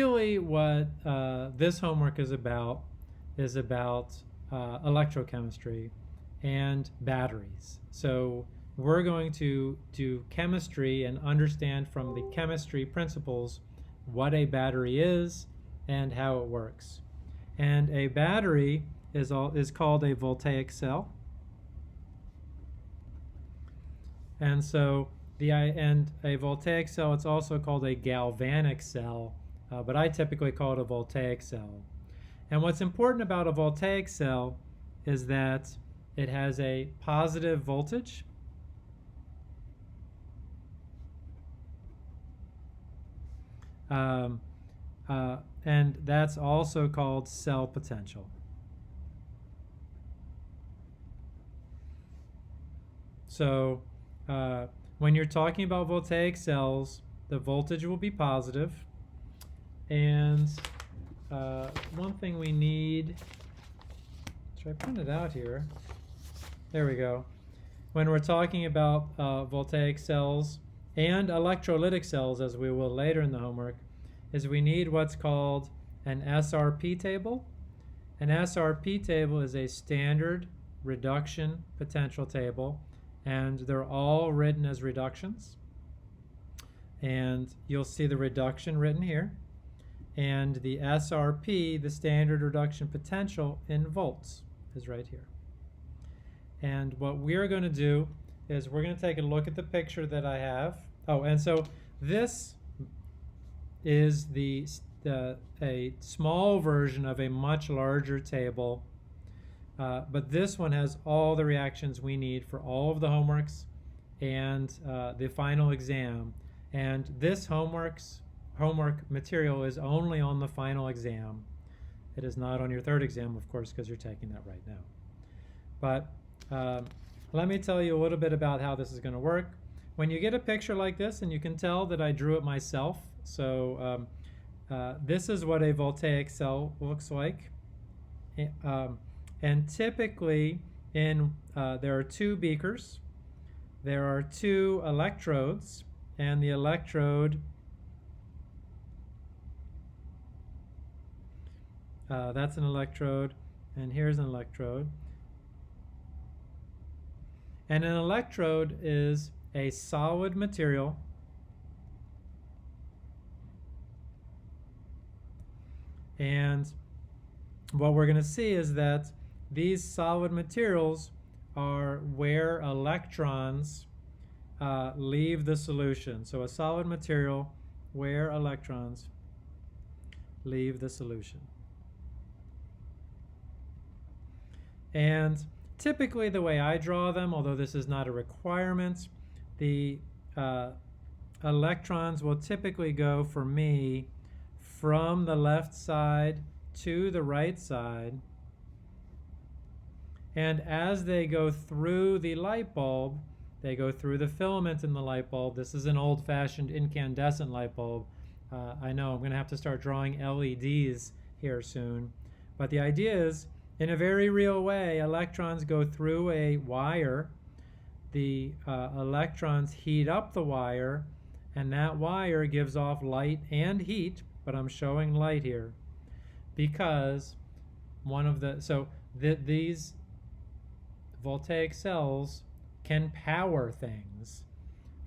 Really what this homework is about electrochemistry and batteries. So we're going to do chemistry and understand from the chemistry principles what a battery is and how it works. And a battery is called a voltaic cell. And so a voltaic cell, it's also called a galvanic cell, but I typically call it a voltaic cell. And what's important about a voltaic cell is that it has a positive voltage and that's also called cell potential. So when you're talking about voltaic cells, the voltage will be positive. And one thing we need, should I print it out here? There we go. When we're talking about voltaic cells and electrolytic cells, as we will later in the homework, is we need what's called an Srp table. An Srp table is a standard reduction potential table, and they're all written as reductions. And you'll see the reduction written here. And the Srp, the standard reduction potential in volts, is right here. And what we're going to do is we're going to take a look at the picture that I have. Oh, and so this is a small version of a much larger table, but this one has all the reactions we need for all of the homeworks and the final exam. And this homework material is only on the final exam. It is not on your third exam, of course, because you're taking that right now. But let me tell you a little bit about how this is going to work. When you get a picture like this, and you can tell that I drew it myself, so this is what a voltaic cell looks like. And typically, there are two beakers, there are two electrodes, and the electrode, that's an electrode, and here's an electrode. And an electrode is a solid material and what we're going to see is that these solid materials are where electrons leave the solution. So a solid material where electrons leave the solution. And typically the way I draw them, although this is not a requirement, the electrons will typically go, for me, from the left side to the right side. And as they go through the light bulb, they go through the filament in the light bulb. This is an old-fashioned incandescent light bulb. I know I'm going to have to start drawing LEDs here soon. But the idea is, in a very real way, electrons go through a wire. The electrons heat up the wire, and that wire gives off light and heat, but I'm showing light here because these voltaic cells can power things.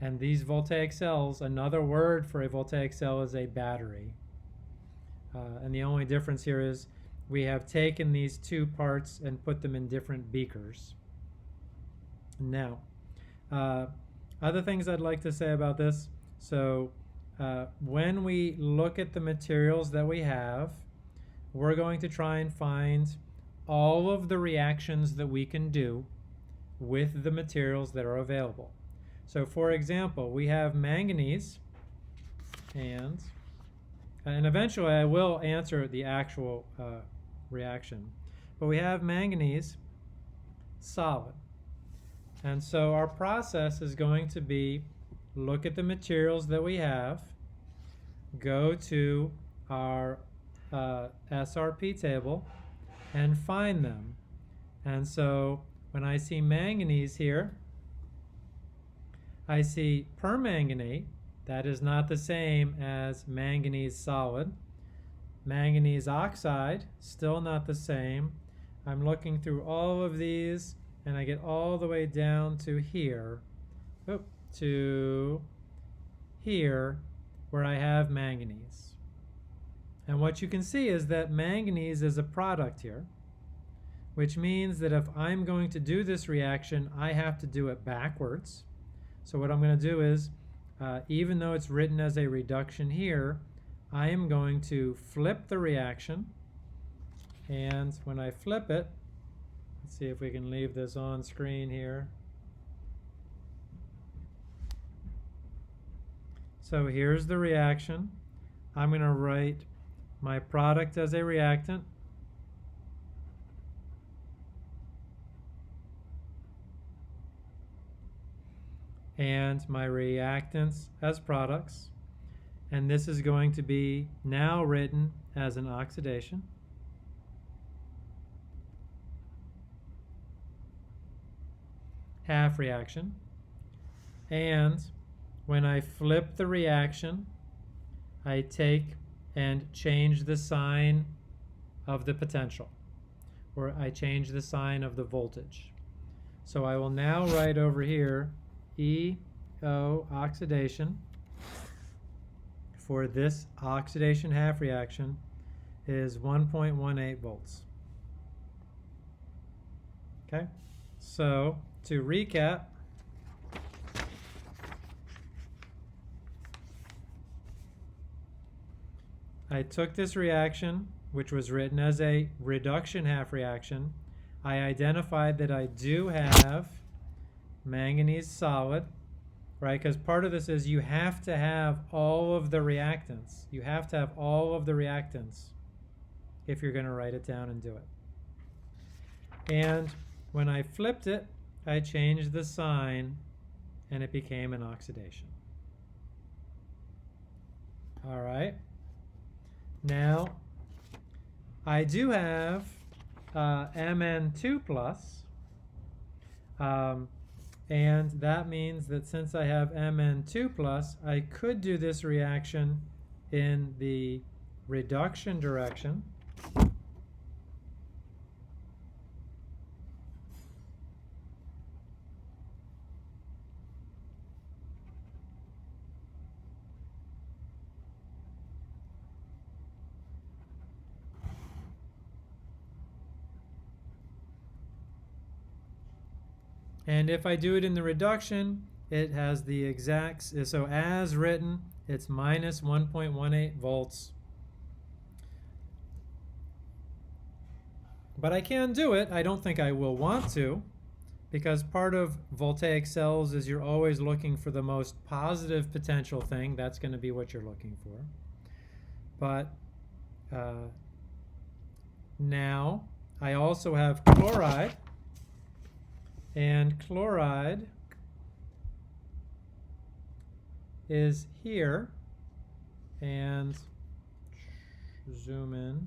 And these voltaic cells, another word for a voltaic cell is a battery. And the only difference here is we have taken these two parts and put them in different beakers. Now, other things I'd like to say about this. So when we look at the materials that we have, we're going to try and find all of the reactions that we can do with the materials that are available. So for example, we have manganese, and eventually I will answer the actual reaction. But we have manganese, solid. And so our process is going to be look at the materials that we have, go to our Srp table, and find them. And so when I see manganese here, I see permanganate. That is not the same as manganese solid. manganese oxide, still not the same. I'm looking through all of these, and I get all the way down to here, to here, where I have manganese. And what you can see is that manganese is a product here, which means that if I'm going to do this reaction, I have to do it backwards. So what I'm going to do is, even though it's written as a reduction here, I am going to flip the reaction. And when I flip it, let's see if we can leave this on screen here. So here's the reaction. I'm going to write my product as a reactant. And my reactants as products. And this is going to be now written as an oxidation. Half reaction. And when I flip the reaction, I take and change the sign of the potential, or I change the sign of the voltage. So I will now write over here EO oxidation for this oxidation half reaction is 1.18 volts. Okay, so to recap, I took this reaction, which was written as a reduction half reaction. I identified that I do have manganese solid, right? Because part of this is you have to have all of the reactants. You have to have all of the reactants if you're going to write it down and do it. And when I flipped it, I changed the sign and it became an oxidation. All right. Now, I do have Mn2+, and that means that since I have Mn2+, I could do this reaction in the reduction direction. And if I do it in the reduction, it has the exact, so as written, it's minus 1.18 volts. But I can do it. I don't think I will want to, because part of voltaic cells is you're always looking for the most positive potential thing. That's going to be what you're looking for. But now I also have chloride. And chloride is here, and zoom in,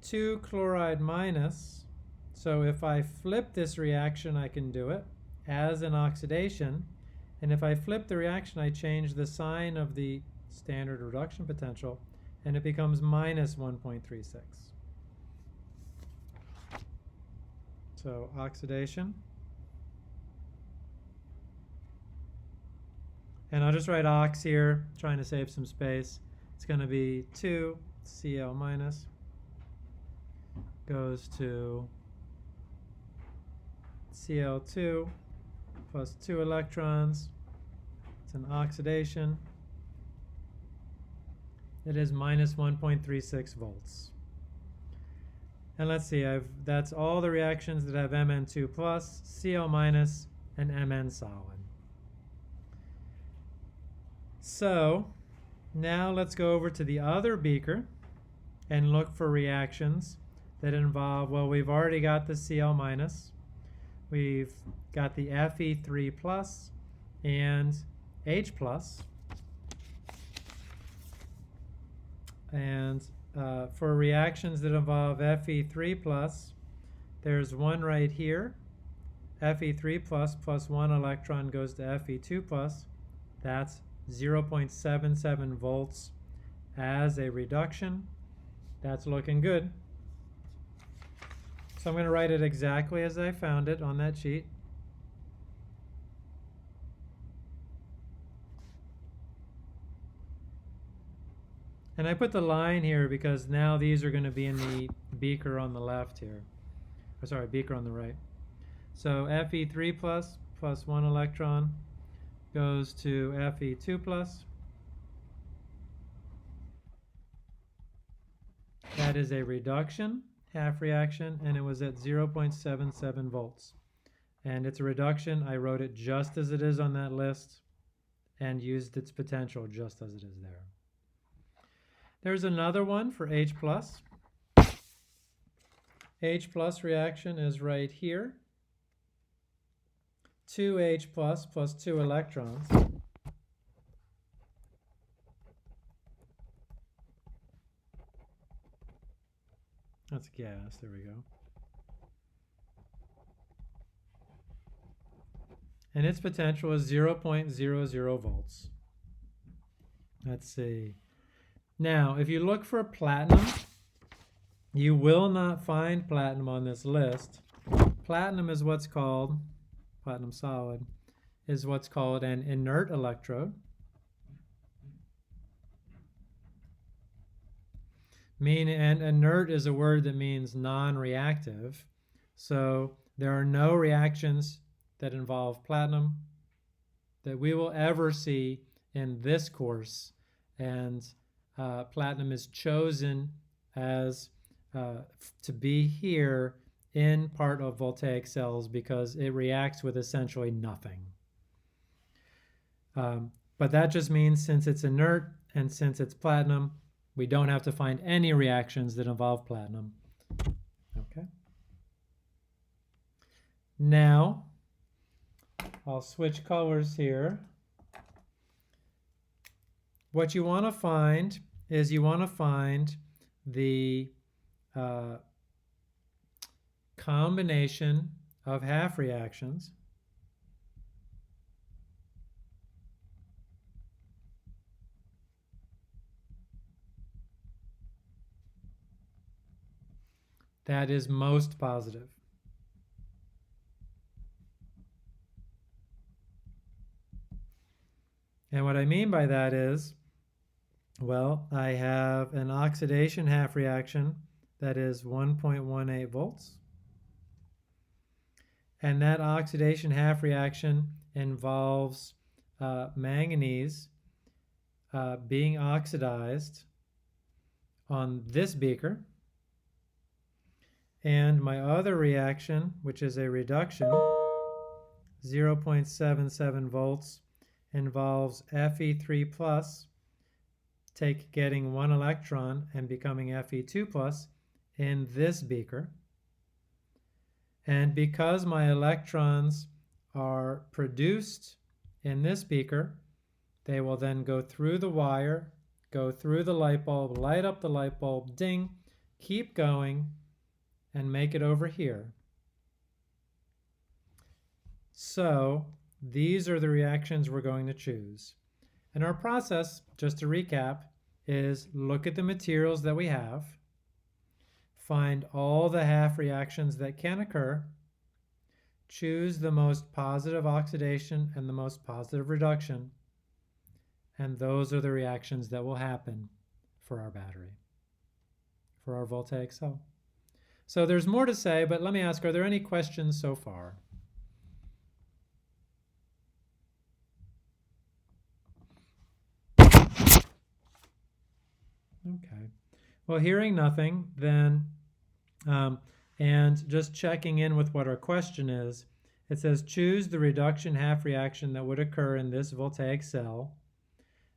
2 chloride minus. So if I flip this reaction, I can do it as an oxidation. And if I flip the reaction, I change the sign of the standard reduction potential, and it becomes minus 1.36. So oxidation. And I'll just write ox here, trying to save some space. It's going to be 2 Cl minus goes to Cl2 plus 2 electrons. It's an oxidation. It is minus 1.36 volts. And let's see, that's all the reactions that have Mn2+, Cl-, and Mn solid. So now let's go over to the other beaker and look for reactions that involve, well, we've already got the Cl-, we've got the Fe3+ and H+, and for reactions that involve Fe3+, there's one right here. Fe3+ plus 1 electron goes to Fe2+. That's 0.77 volts. as a reduction. That's looking good. So I'm going to write it exactly as I found it on that sheet. And I put the line here because now these are going to be in the beaker on the left here. Or sorry, beaker on the right. So Fe3 plus 1 electron goes to Fe2 plus. That is a reduction half reaction, and it was at 0.77 volts. And it's a reduction. I wrote it just as it is on that list and used its potential just as it is there. There's another one for H plus. H plus reaction is right here. 2H plus 2 electrons. That's gas, there we go. And its potential is 0.00 volts. Let's see. Now, if you look for platinum, you will not find platinum on this list. Platinum is what's called, platinum solid, is what's called an inert electrode. And inert is a word that means non-reactive. So there are no reactions that involve platinum that we will ever see in this course. And platinum is chosen as to be here in part of voltaic cells because it reacts with essentially nothing. But that just means since it's inert and since it's platinum, we don't have to find any reactions that involve platinum. Okay. Now, I'll switch colors here. What you want to find is you want to find the combination of half reactions that is most positive. And what I mean by that is, well, I have an oxidation half reaction that is 1.18 volts. And that oxidation half reaction involves manganese being oxidized on this beaker. And my other reaction, which is a reduction, 0.77 volts, involves Fe3 plus getting 1 electron and becoming Fe2 plus in this beaker. And because my electrons are produced in this beaker, they will then go through the wire, go through the light bulb, light up the light bulb, ding, keep going, and make it over here. So these are the reactions we're going to choose. And our process, just to recap, is look at the materials that we have, find all the half reactions that can occur, choose the most positive oxidation and the most positive reduction, and those are the reactions that will happen for our battery, for our voltaic cell. So there's more to say, but let me ask, are there any questions so far? Okay. Well, hearing nothing, then, and just checking in with what our question is, it says choose the reduction half reaction that would occur in this voltaic cell.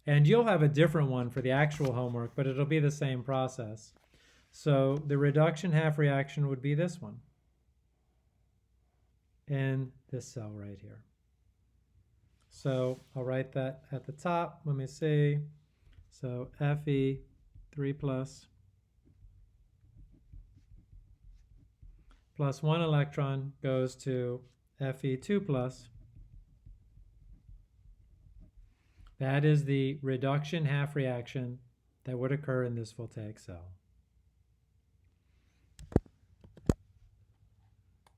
And you'll have a different one for the actual homework, but it'll be the same process. So the reduction half reaction would be this one in this cell right here. So I'll write that at the top. Let me see. So Fe3 plus 1 electron goes to Fe2 plus. That is the reduction half reaction that would occur in this voltaic cell.